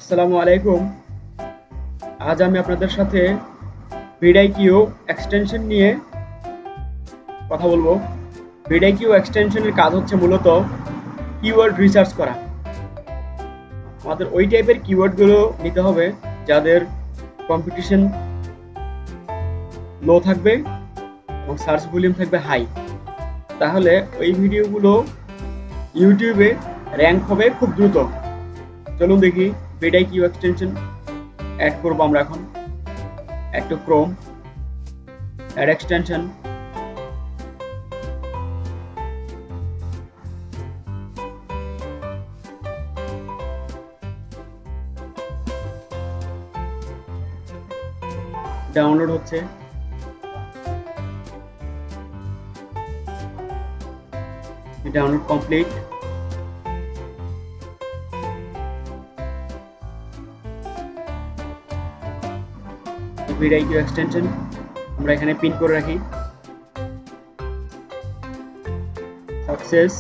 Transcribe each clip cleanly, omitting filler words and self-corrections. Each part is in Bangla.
আসসালামু আলাইকুম। আজ আমি আপনাদের সাথে ভিডিকিউ এক্সটেনশন নিয়ে কথা বলবো। ভিডিকিউ এক্সটেনশনের কাজ হচ্ছে মূলত কিওয়ার্ড রিসার্চ করা। আমাদের ওই টাইপের কিওয়ার্ডগুলো নিতে হবে যাদের কম্পিটিশন লো থাকবে এবং সার্চ ভলিউম থাকবে হাই। তাহলে ওই ভিডিওগুলো ইউটিউবে র্যাঙ্ক হবে খুব দ্রুত। চলুন দেখি ভিডিকিউ এক্সটেনশন অ্যাড করবো আমরা এখন। Add to Chrome, add extension, download হচ্ছে। Download complete. ভিডিকিউ এক্সটেনশন আমরা এখানে পিন করে রাখি। Success.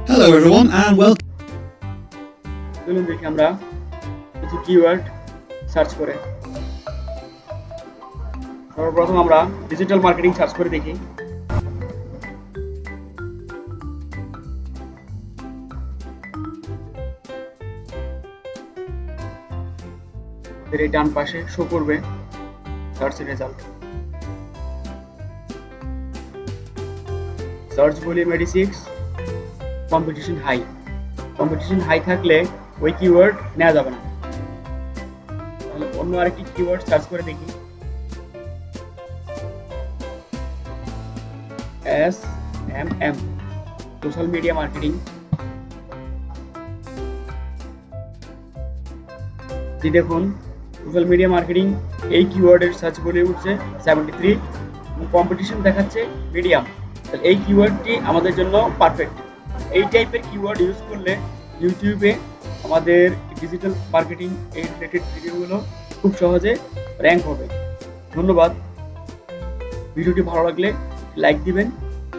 Hello everyone and welcome. চলুন দেখি আমরা কিছু কিওয়ার্ড সার্চ করে। সর্বপ্রথম আমরা ডিজিটাল মার্কেটিং সার্চ করে দেখি। এই ডান পাশে শো করবে search result. Search volume 86, competition high. Competition high থাকলে ওই কিওয়ার্ড নেওয়া যাবে না। তাহলে অন্য আরেকটি কিওয়ার্ড সার্চ করে দেখি। SMM, social media marketing. দেখুন সোশ্যাল মিডিয়া মার্কেটিং এই কিওয়ার্ডের সার্চ ভলিউম উঠছে 73, কম্পিটিশন দেখাচ্ছে মিডিয়াম। তাহলে এই কিওয়ার্ডটি আমাদের জন্য পারফেক্ট। এই টাইপের কিওয়ার্ড ইউজ করলে ইউটিউবে আমাদের ডিজিটাল মার্কেটিং এই রিলেটেড ভিডিওগুলো খুব সহজে র্যাঙ্ক হবে। ধন্যবাদ। ভিডিওটি ভালো লাগলে লাইক দিবেন।